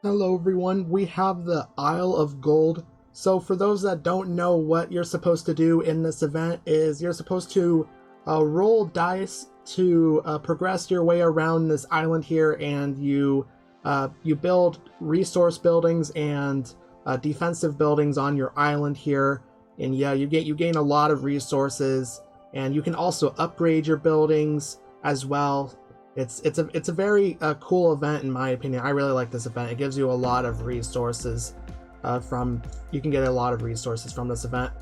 Hello everyone, we have the Isle of Gold. So for those that don't know, what you're supposed to do in this event is you're supposed to roll dice to progress your way around this island here, and you build resource buildings and defensive buildings on your island here. And yeah, you gain a lot of resources, and you can also upgrade your buildings as well. It's a very cool event in my opinion. I really like this event. It gives you a lot of resources you can get a lot of resources from this event.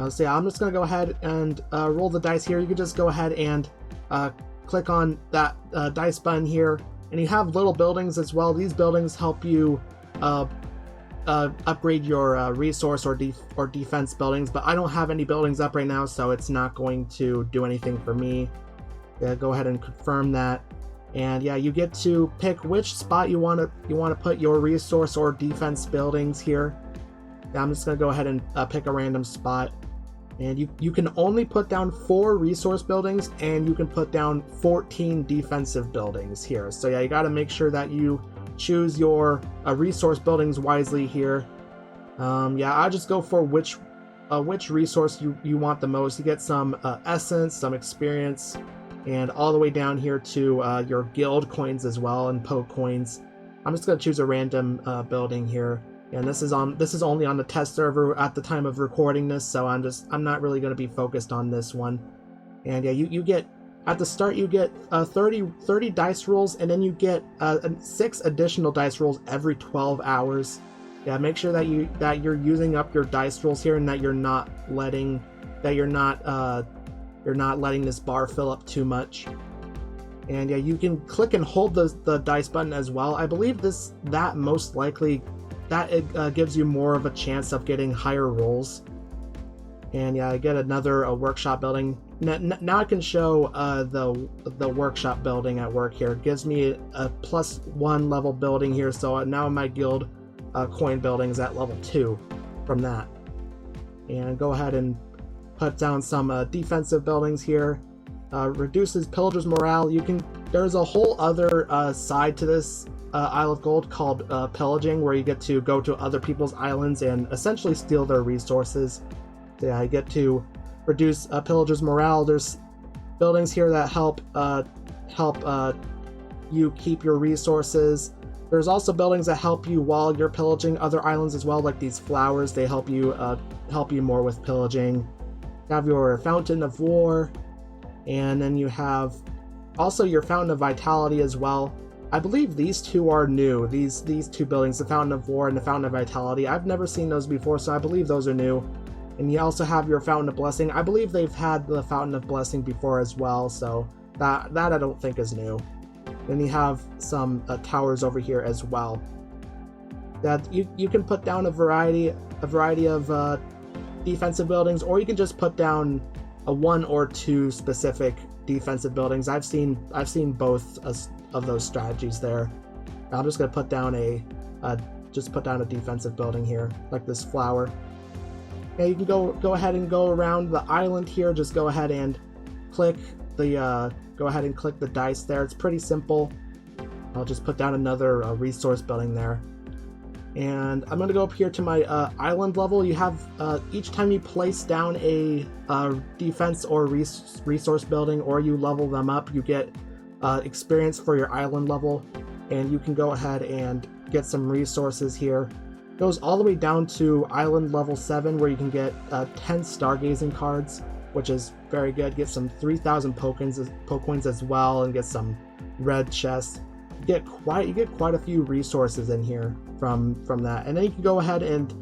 So yeah, I'm just gonna go ahead and roll the dice here. You can just go ahead and click on that dice button here, and you have little buildings as well. These buildings help you upgrade your resource or defense buildings, but I don't have any buildings up right now, so it's not going to do anything for me. Yeah, go ahead and confirm that, and yeah, you get to pick which spot you want to put your resource or defense buildings here. Yeah, I'm just gonna go ahead and pick a random spot, and you can only put down 4 resource buildings, and you can put down 14 defensive buildings here. So yeah, you got to make sure that you choose your resource buildings wisely here. Yeah, I just go for which resource you want the most. You get some essence, some experience, and all the way down here to your guild coins as well, and poke coins. I'm just gonna choose a random building here, and this is only on the test server at the time of recording this, so I'm not really gonna be focused on this one. And yeah, you get at the start you get 30 dice rolls, and then you get 6 additional dice rolls every 12 hours. Yeah, make sure that you're using up your dice rolls here, and that you're not letting this bar fill up too much. And yeah, you can click and hold the dice button as well. I believe that most likely it gives you more of a chance of getting higher rolls. And yeah, I get another workshop building. Now I can show the workshop building at work here. It gives me a +1 level building here, so now my guild coin building is at level 2 from that. And go ahead and put down some defensive buildings here. Reduces pillagers morale. There's a whole other side to this Isle of Gold called pillaging, where you get to go to other people's islands and essentially steal their resources. So yeah, I get to reduce pillagers morale. There's buildings here that help you keep your resources. There's also buildings that help you while you're pillaging other islands as well, like these flowers. They help you more with pillaging. You have your Fountain of War, and then you have also your Fountain of Vitality as well. I believe these two are new. These 2 buildings, the Fountain of War and the Fountain of Vitality. I've never seen those before, so I believe those are new. And you also have your Fountain of Blessing. I believe they've had the Fountain of Blessing before as well, so that I don't think is new. Then you have some towers over here as well. That you can put down a variety of defensive buildings, or you can just put down a 1 or 2 specific defensive buildings. I've seen both of those strategies there. I'm just gonna put down a defensive building here, like this flower. And you can go ahead and go around the island here. Just go ahead and click the dice there. It's pretty simple. I'll just put down another resource building there. And I'm going to go up here to my island level. You have each time you place down a defense or resource building, or you level them up, you get experience for your island level, and you can go ahead and get some resources here. It goes all the way down to island level 7, where you can get 10 stargazing cards, which is very good. Get some 3,000 poke coins as well, and get some red chests. You get quite a few resources in here from that, and then you can go ahead and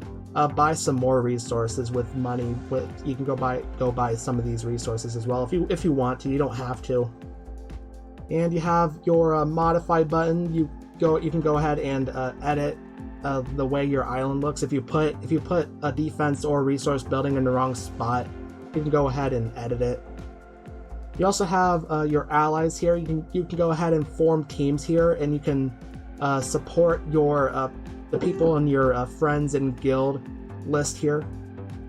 buy some more resources with money. You can go buy some of these resources as well if you want to. You don't have to. And you have your modify button. You can go ahead and edit the way your island looks. If you put a defense or resource building in the wrong spot, you can go ahead and edit it. You also have your allies here. You can go ahead and form teams here, and you can support the people in your friends and guild list here.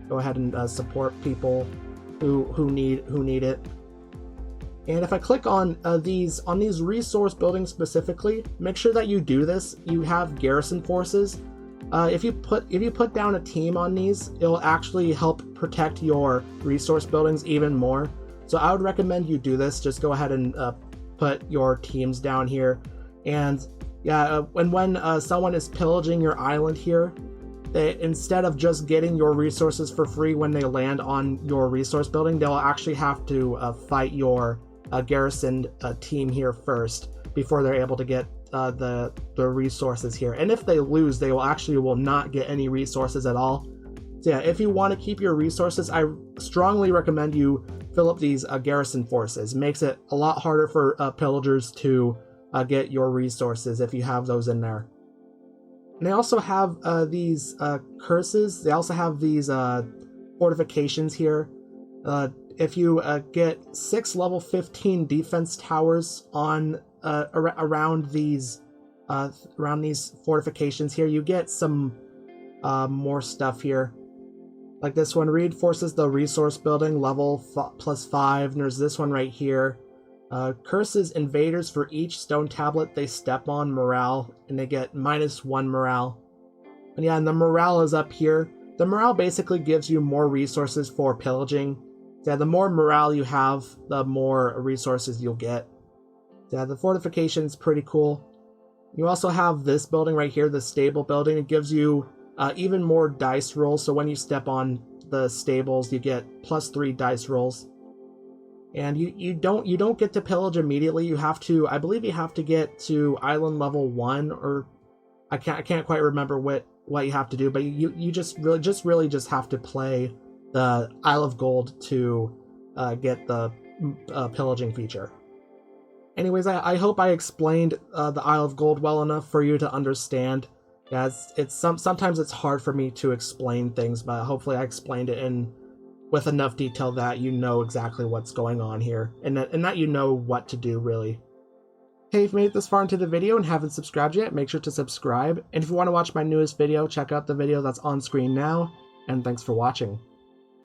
Go ahead and support people who need it. And if I click on these resource buildings specifically, make sure that you do this. You have garrison forces. If you put down a team on these, it'll actually help protect your resource buildings even more. So I would recommend you do this. Just go ahead and put your teams down here. And yeah, when someone is pillaging your island here, instead of just getting your resources for free when they land on your resource building, they'll actually have to fight your garrisoned team here first before they're able to get the resources here. And if they lose, they will not get any resources at all. So yeah, if you want to keep your resources, I strongly recommend you fill up these garrison forces. It makes it a lot harder for pillagers to get your resources if you have those in there. And they also have these curses. They also have these fortifications here. If you get 6 level 15 defense towers on around these fortifications here, you get some more stuff here. Like this one reinforces the resource building level +5. And there's this one right here. Curses invaders for each stone tablet they step on morale, and they get -1 morale. And yeah, and the morale is up here. The morale basically gives you more resources for pillaging. Yeah, the more morale you have, the more resources you'll get. Yeah, the fortification's pretty cool. You also have this building right here, the stable building. It gives you even more dice rolls. So when you step on the stables, you get +3 dice rolls. And you don't get to pillage immediately. You have to, I believe, you have to get to island level 1, or I can't quite remember what you have to do. But you just really have to play the Isle of Gold to get the pillaging feature. Anyways, I hope I explained the Isle of Gold well enough for you to understand. Yeah, sometimes it's hard for me to explain things, but hopefully I explained it with enough detail that you know exactly what's going on here, and that you know what to do, really. Hey, if you made it this far into the video and haven't subscribed yet, make sure to subscribe. And if you want to watch my newest video, check out the video that's on screen now. And thanks for watching.